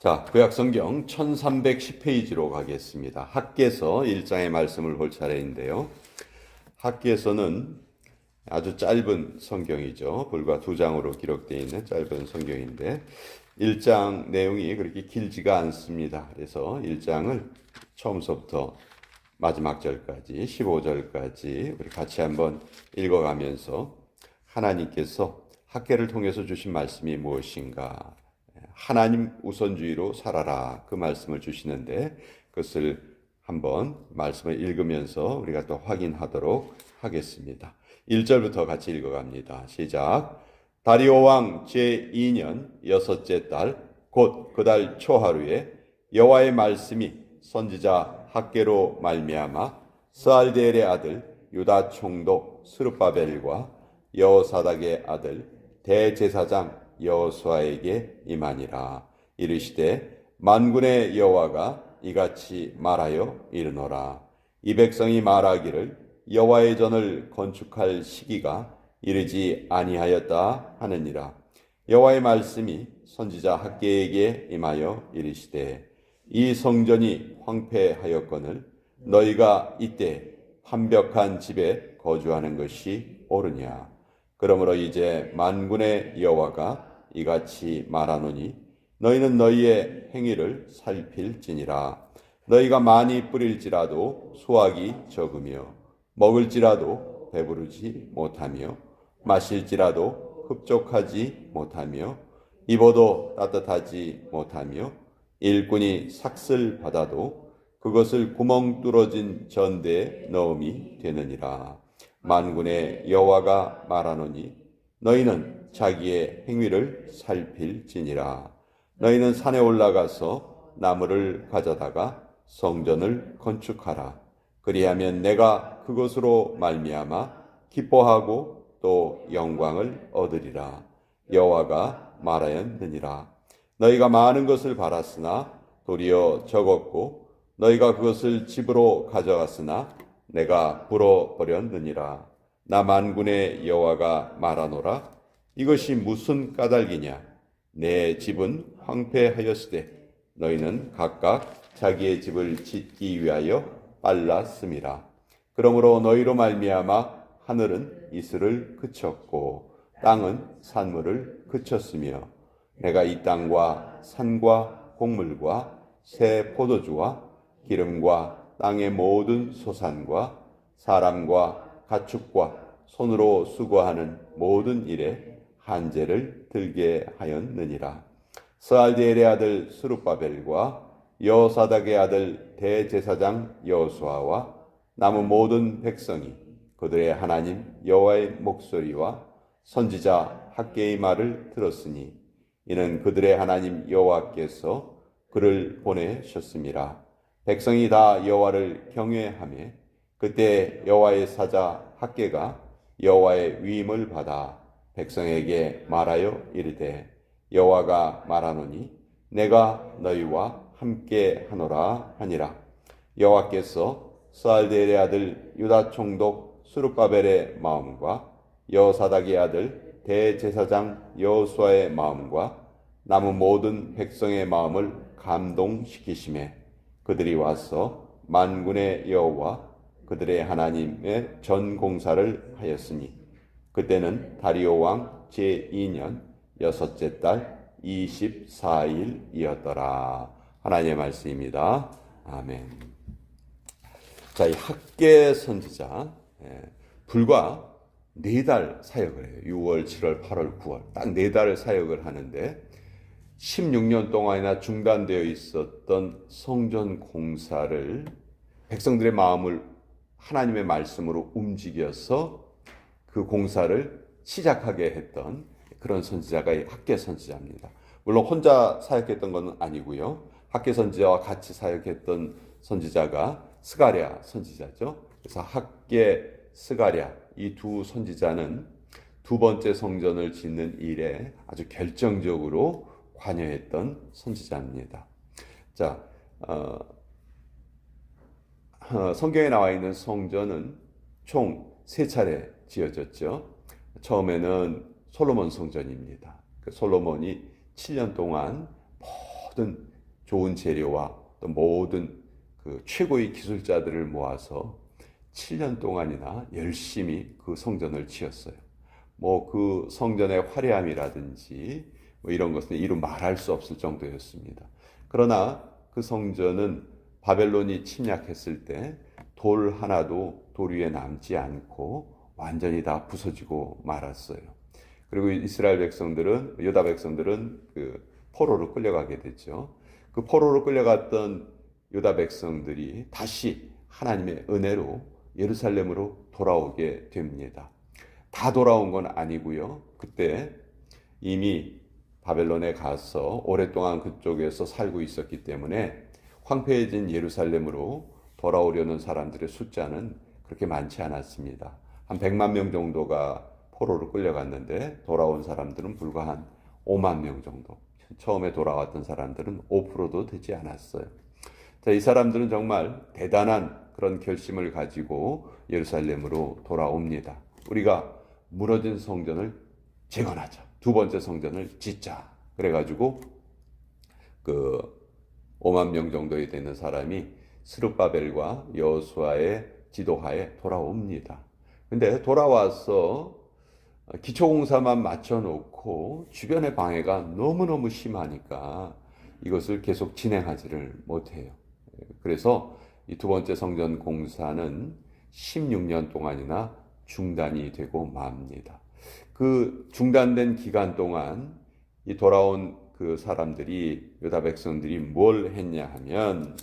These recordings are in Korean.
자, 구약성경 1310페이지로 가겠습니다. 학개서 1장의 말씀을 볼 차례인데요. 학개서는 아주 짧은 성경이죠. 불과 2장으로 기록되어 있는 짧은 성경인데 1장 내용이 그렇게 길지가 않습니다. 그래서 1장을 처음서부터 마지막 절까지 15절까지 우리 같이 한번 읽어가면서 하나님께서 학개를 통해서 주신 말씀이 무엇인가, 하나님 우선주의로 살아라, 그 말씀을 주시는데 그것을 한번 말씀을 읽으면서 우리가 또 확인하도록 하겠습니다. 1절부터 같이 읽어갑니다. 시작. 다리오 왕 제2년 여섯째 달 곧 그 달 초하루에 여호와의 말씀이 선지자 학개로 말미암아 스알디엘의 아들 유다 총독 스룹바벨과 여호사닥의 아들 대제사장 여호수아에게 임하니라. 이르시되 만군의 여호와가 이같이 말하여 이르노라. 이 백성이 말하기를 여호와의 전을 건축할 시기가 이르지 아니하였다 하느니라. 여호와의 말씀이 선지자 학개에게 임하여 이르시되 이 성전이 황폐하였거늘 너희가 이때 완벽한 집에 거주하는 것이 옳으냐. 그러므로 이제 만군의 여호와가 이같이 말하노니 너희는 너희의 행위를 살필지니라. 너희가 많이 뿌릴지라도 수확이 적으며 먹을지라도 배부르지 못하며 마실지라도 흡족하지 못하며 입어도 따뜻하지 못하며 일꾼이 삭슬 받아도 그것을 구멍 뚫어진 전대에 넣음이 되느니라. 만군의 여호와가 말하노니 너희는 자기의 행위를 살필지니라. 너희는 산에 올라가서 나무를 가져다가 성전을 건축하라. 그리하면 내가 그것으로 말미암아 기뻐하고 또 영광을 얻으리라. 여호와가 말하였느니라. 너희가 많은 것을 바랐으나 도리어 적었고 너희가 그것을 집으로 가져갔으나 내가 불어버렸느니라. 나 만군의 여호와가 말하노라. 이것이 무슨 까닭이냐. 내 집은 황폐하였으되 너희는 각각 자기의 집을 짓기 위하여 빨랐음이라. 그러므로 너희로 말미암아 하늘은 이슬을 그쳤고 땅은 산물을 그쳤으며 내가 이 땅과 산과 곡물과 새 포도주와 기름과 땅의 모든 소산과 사람과 가축과 손으로 수고하는 모든 일에 한제를 들게 하였느니라. 스알디엘의 아들 스룹바벨과 여호사닥의 아들 대제사장 여호수아와 남은 모든 백성이 그들의 하나님 여호와의 목소리와 선지자 학개의 말을 들었으니 이는 그들의 하나님 여호와께서 그를 보내셨음이라. 백성이 다 여호와를 경외하며 그때 여호와의 사자 학개가 여호와의 위임을 받아 백성에게 말하여 이르되 여호와가 말하노니 내가 너희와 함께 하노라 하니라. 여호와께서 스알디엘의 아들 유다 총독 스룹바벨의 마음과 여호사닥의 아들 대제사장 여호수아의 마음과 남은 모든 백성의 마음을 감동시키시매 그들이 와서 만군의 여호와 그들의 하나님의 전공사를 하였으니 그때는 다리오 왕 제2년 여섯째 달 24일이었더라. 하나님의 말씀입니다. 아멘. 자, 이 학개 선지자 불과 4달 사역을 해요. 6월, 7월, 8월, 9월 딱 4달 사역을 하는데 16년 동안이나 중단되어 있었던 성전 공사를 백성들의 마음을 하나님의 말씀으로 움직여서 그 공사를 시작하게 했던 그런 선지자가 학개 선지자입니다. 물론 혼자 사역했던 건 아니고요. 학개 선지자와 같이 사역했던 선지자가 스가랴 선지자죠. 그래서 학개, 스가랴 이 두 선지자는 두 번째 성전을 짓는 일에 아주 결정적으로 관여했던 선지자입니다. 자, 성경에 나와 있는 성전은 총 3차례 지어졌죠. 처음에는 솔로몬 성전입니다. 솔로몬이 7년 동안 모든 좋은 재료와 또 모든 그 최고의 기술자들을 모아서 7년 동안이나 열심히 그 성전을 지었어요. 뭐 그 성전의 화려함이라든지 뭐 이런 것은 이루 말할 수 없을 정도였습니다. 그러나 그 성전은 바벨론이 침략했을 때 돌 하나도 돌 위에 남지 않고 완전히 다 부서지고 말았어요. 그리고 이스라엘 백성들은, 유다 백성들은 그 포로로 끌려가게 됐죠. 그 포로로 끌려갔던 유다 백성들이 다시 하나님의 은혜로 예루살렘으로 돌아오게 됩니다. 다 돌아온 건 아니고요. 그때 이미 바벨론에 가서 오랫동안 그쪽에서 살고 있었기 때문에 황폐해진 예루살렘으로 돌아오려는 사람들의 숫자는 그렇게 많지 않았습니다. 한 100만 명 정도가 포로로 끌려갔는데 돌아온 사람들은 불과 한 5만 명 정도. 처음에 돌아왔던 사람들은 5%도 되지 않았어요. 자, 이 사람들은 정말 대단한 그런 결심을 가지고 예루살렘으로 돌아옵니다. 우리가 무너진 성전을 재건하자. 두 번째 성전을 짓자. 그래가지고 그 5만 명 정도에 되는 사람이 스룹바벨과 여호수아의 지도하에 돌아옵니다. 근데 돌아와서 기초공사만 맞춰놓고 주변의 방해가 너무너무 심하니까 이것을 계속 진행하지를 못해요. 그래서 이 두 번째 성전 공사는 16년 동안이나 중단이 되고 맙니다. 그 중단된 기간 동안 이 돌아온 그 사람들이, 유다 백성들이 뭘 했냐 하면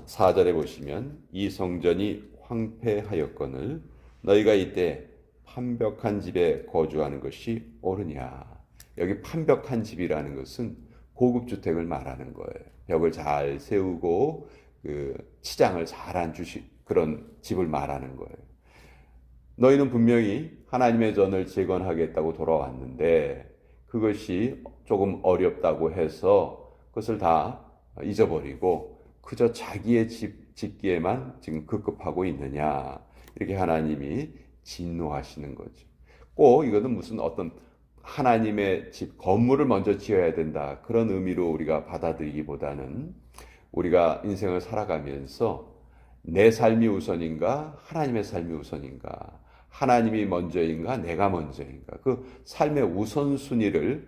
4절에 보시면 이 성전이 황폐하였거늘 너희가 이때 판벽한 집에 거주하는 것이 옳으냐. 여기 판벽한 집이라는 것은 고급 주택을 말하는 거예요. 벽을 잘 세우고 그 치장을 잘한 그런 집을 말하는 거예요. 너희는 분명히 하나님의 전을 재건하겠다고 돌아왔는데 그것이 조금 어렵다고 해서 그것을 다 잊어버리고 그저 자기의 집 짓기에만 지금 급급하고 있느냐. 이렇게 하나님이 진노하시는 거죠. 꼭 이거는 무슨 어떤 하나님의 집, 건물을 먼저 지어야 된다. 그런 의미로 우리가 받아들이기보다는 우리가 인생을 살아가면서 내 삶이 우선인가? 하나님의 삶이 우선인가? 하나님이 먼저인가? 내가 먼저인가? 그 삶의 우선순위를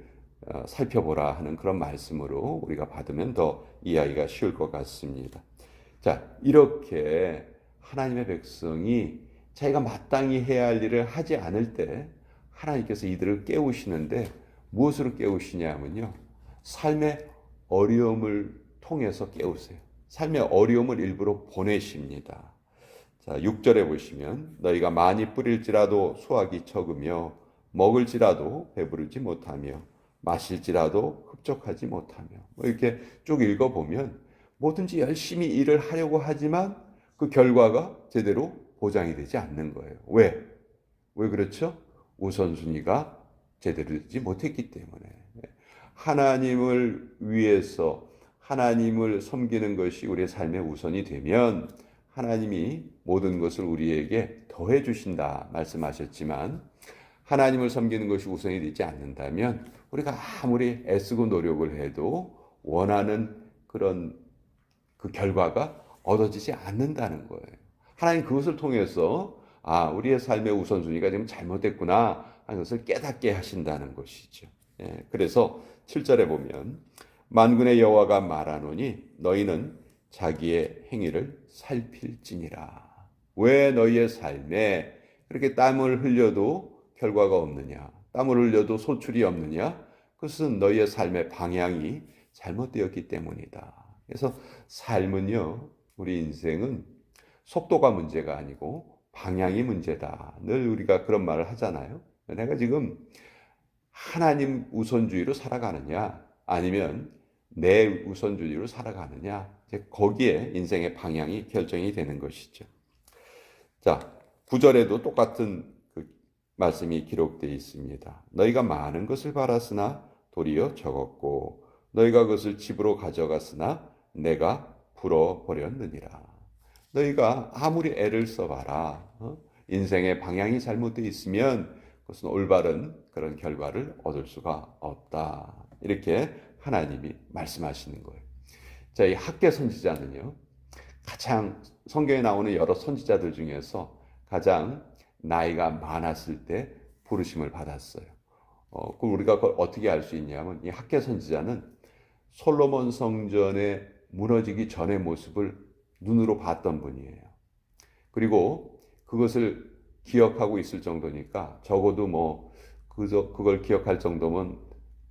살펴보라 하는 그런 말씀으로 우리가 받으면 더 이해하기가 쉬울 것 같습니다. 자, 이렇게 하나님의 백성이 자기가 마땅히 해야 할 일을 하지 않을 때 하나님께서 이들을 깨우시는데 무엇으로 깨우시냐면요. 삶의 어려움을 통해서 깨우세요. 삶의 어려움을 일부러 보내십니다. 자, 6절에 보시면 너희가 많이 뿌릴지라도 수확이 적으며 먹을지라도 배부르지 못하며 마실지라도 흡족하지 못하며 이렇게 쭉 읽어보면 뭐든지 열심히 일을 하려고 하지만 그 결과가 제대로 보장이 되지 않는 거예요. 왜? 왜 그렇죠? 우선순위가 제대로 되지 못했기 때문에. 하나님을 위해서 하나님을 섬기는 것이 우리의 삶의 우선이 되면 하나님이 모든 것을 우리에게 더해 주신다 말씀하셨지만 하나님을 섬기는 것이 우선이 되지 않는다면 우리가 아무리 애쓰고 노력을 해도 원하는 그런 그 결과가 얻어지지 않는다는 거예요. 하나님 그것을 통해서 우리의 삶의 우선순위가 지금 잘못됐구나 하는 것을 깨닫게 하신다는 것이죠. 그래서 7절에 보면 만군의 여호와가 말하노니 너희는 자기의 행위를 살필지니라. 왜 너희의 삶에 그렇게 땀을 흘려도 결과가 없느냐? 땀을 흘려도 소출이 없느냐? 그것은 너희의 삶의 방향이 잘못되었기 때문이다. 그래서 삶은요, 우리 인생은 속도가 문제가 아니고 방향이 문제다. 늘 우리가 그런 말을 하잖아요. 내가 지금 하나님 우선주의로 살아가느냐 아니면 내 우선주의로 살아가느냐, 이제 거기에 인생의 방향이 결정이 되는 것이죠. 자, 9절에도 똑같은 그 말씀이 기록되어 있습니다. 너희가 많은 것을 바랐으나 도리어 적었고 너희가 그것을 집으로 가져갔으나 내가 불어버렸느니라. 너희가 아무리 애를 써봐라, 인생의 방향이 잘못되어 있으면 그것은 올바른 그런 결과를 얻을 수가 없다. 이렇게 하나님이 말씀하시는 거예요. 자, 이 학개 선지자는요, 가장 성경에 나오는 여러 선지자들 중에서 가장 나이가 많았을 때 부르심을 받았어요. 그럼 우리가 그걸 어떻게 알 수 있냐면, 이 학개 선지자는 솔로몬 성전에 무너지기 전의 모습을 눈으로 봤던 분이에요. 그리고 그것을 기억하고 있을 정도니까, 적어도 뭐 그걸 기억할 정도면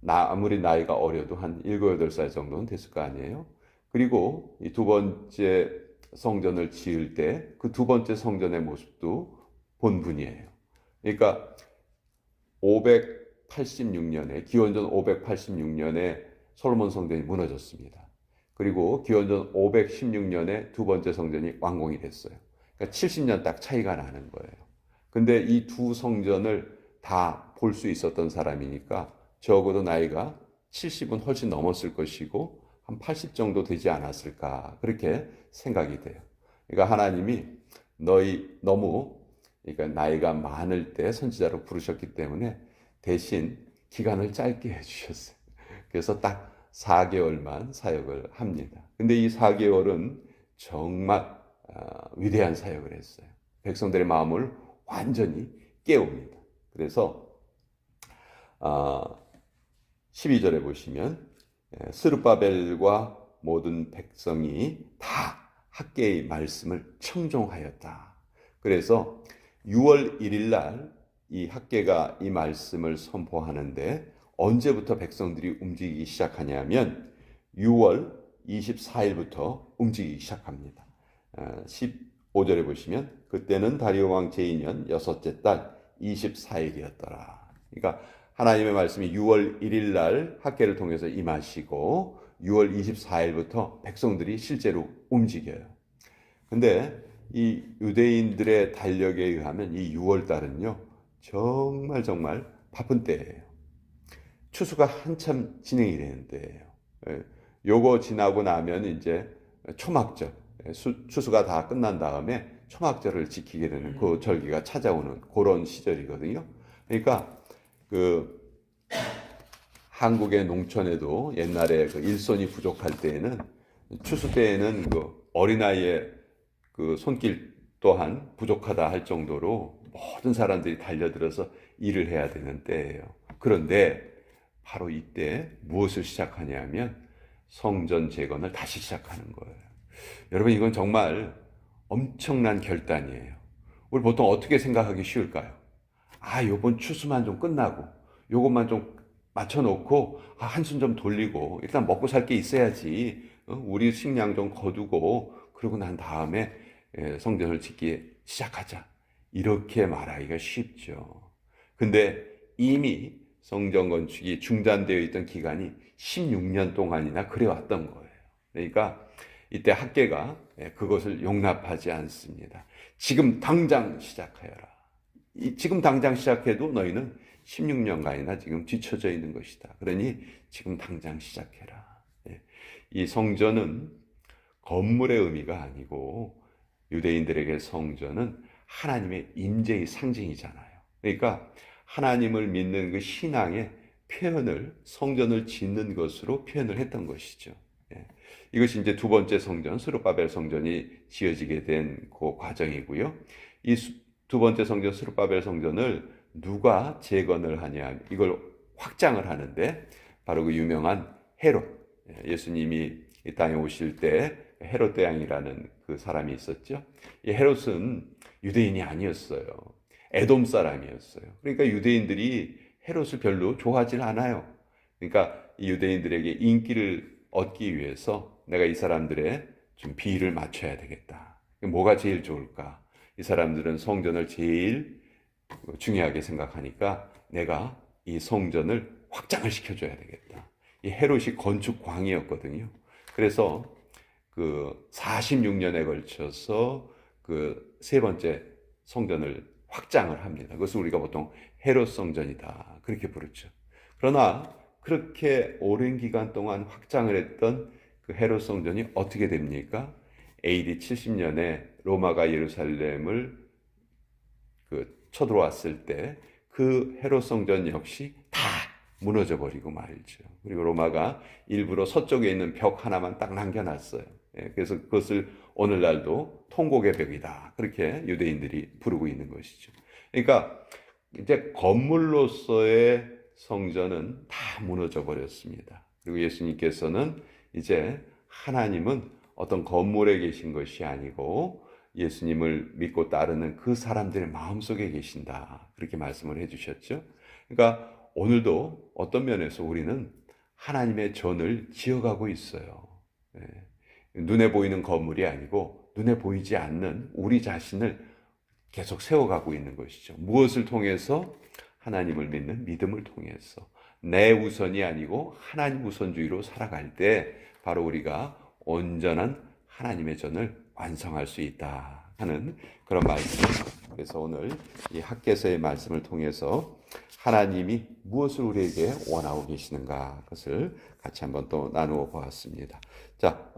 아무리 나이가 어려도 한 7, 8살 정도는 됐을 거 아니에요. 그리고 이 두 번째 성전을 지을 때 그 두 번째 성전의 모습도 본 분이에요. 그러니까 586년에, 기원전 586년에 솔로몬 성전이 무너졌습니다. 그리고 기원전 516년에 두 번째 성전이 완공이 됐어요. 그러니까 70년 딱 차이가 나는 거예요. 근데 이 두 성전을 다 볼 수 있었던 사람이니까 적어도 나이가 70은 훨씬 넘었을 것이고 한 80 정도 되지 않았을까, 그렇게 생각이 돼요. 그러니까 하나님이 너무 그러니까 나이가 많을 때 선지자로 부르셨기 때문에 대신 기간을 짧게 해주셨어요. 그래서 딱 4개월만 사역을 합니다. 근데 이 4개월은 정말 위대한 사역을 했어요. 백성들의 마음을 완전히 깨웁니다. 그래서 12절에 보시면 스룹바벨과 모든 백성이 다 학개의 말씀을 청종하였다. 그래서 6월 1일 날 이 학개가 이 말씀을 선포하는데, 언제부터 백성들이 움직이기 시작하냐면 6월 24일부터 움직이기 시작합니다. 15절에 보시면 그때는 다리오 왕 제2년 여섯째 달 24일이었더라. 그러니까 하나님의 말씀이 6월 1일 날 학개를 통해서 임하시고 6월 24일부터 백성들이 실제로 움직여요. 근데 이 유대인들의 달력에 의하면 이 6월 달은요, 정말 바쁜 때예요. 추수가 한참 진행이 되는 때예요. 요거 지나고 나면 이제 초막절, 추수가 다 끝난 다음에 초막절을 지키게 되는 그 절기가 찾아오는 그런 시절이거든요. 그러니까 한국의 농촌에도 옛날에 일손이 부족할 때에는, 추수 때에는 어린아이의 손길 또한 부족하다 할 정도로 모든 사람들이 달려들어서 일을 해야 되는 때예요. 그런데 바로 이때 무엇을 시작하냐면 성전 재건을 다시 시작하는 거예요. 여러분, 이건 정말 엄청난 결단이에요. 우리 보통 어떻게 생각하기 쉬울까요? 요번 추수만 좀 끝나고 요것만 좀 맞춰놓고 한숨 좀 돌리고 일단 먹고 살 게 있어야지, 우리 식량 좀 거두고 그러고 난 다음에 성전을 짓기 시작하자, 이렇게 말하기가 쉽죠. 근데 이미 성전 건축이 중단되어 있던 기간이 16년 동안이나 그래왔던 거예요. 그러니까 이때 학개가 그것을 용납하지 않습니다. 지금 당장 시작하여라. 지금 당장 시작해도 너희는 16년간이나 지금 뒤처져 있는 것이다. 그러니 지금 당장 시작해라. 이 성전은 건물의 의미가 아니고 유대인들에게 성전은 하나님의 임재의 상징이잖아요. 그러니까 하나님을 믿는 그 신앙의 표현을 성전을 짓는 것으로 표현을 했던 것이죠. 이것이 이제 두 번째 성전, 스룹바벨 성전이 지어지게 된 그 과정이고요. 이 두 번째 성전, 스룹바벨 성전을 누가 재건을 하냐, 이걸 확장을 하는데 바로 그 유명한 헤롯, 예수님이 이 땅에 오실 때 헤롯 대왕이라는 그 사람이 있었죠. 이 헤롯은 유대인이 아니었어요. 에돔 사람이었어요. 그러니까 유대인들이 헤롯을 별로 좋아하지 않아요. 그러니까 이 유대인들에게 인기를 얻기 위해서 내가 이 사람들의 좀 비율을 맞춰야 되겠다. 뭐가 제일 좋을까? 이 사람들은 성전을 제일 중요하게 생각하니까 내가 이 성전을 확장을 시켜줘야 되겠다. 이 헤롯이 건축광이었거든요. 그래서 46년에 걸쳐서 세 번째 성전을 확장을 합니다. 그것을 우리가 보통 헤롯 성전이다, 그렇게 부르죠. 그러나 그렇게 오랜 기간 동안 확장을 했던 그 헤롯 성전이 어떻게 됩니까? AD 70년에 로마가 예루살렘을 쳐들어왔을 때 그 헤롯 성전 역시 다 무너져 버리고 말죠. 그리고 로마가 일부러 서쪽에 있는 벽 하나만 딱 남겨놨어요. 그래서 그것을 오늘날도 통곡의 벽이다, 그렇게 유대인들이 부르고 있는 것이죠. 그러니까 이제 건물로서의 성전은 다 무너져 버렸습니다. 그리고 예수님께서는 이제 하나님은 어떤 건물에 계신 것이 아니고 예수님을 믿고 따르는 그 사람들의 마음속에 계신다, 그렇게 말씀을 해주셨죠. 그러니까 오늘도 어떤 면에서 우리는 하나님의 전을 지어가고 있어요. 눈에 보이는 건물이 아니고 눈에 보이지 않는 우리 자신을 계속 세워가고 있는 것이죠. 무엇을 통해서? 하나님을 믿는 믿음을 통해서 내 우선이 아니고 하나님 우선주의로 살아갈 때 바로 우리가 온전한 하나님의 전을 완성할 수 있다 하는 그런 말씀입니다. 그래서 오늘 이 학개서의 말씀을 통해서 하나님이 무엇을 우리에게 원하고 계시는가, 그것을 같이 한번 또 나누어 보았습니다. 자,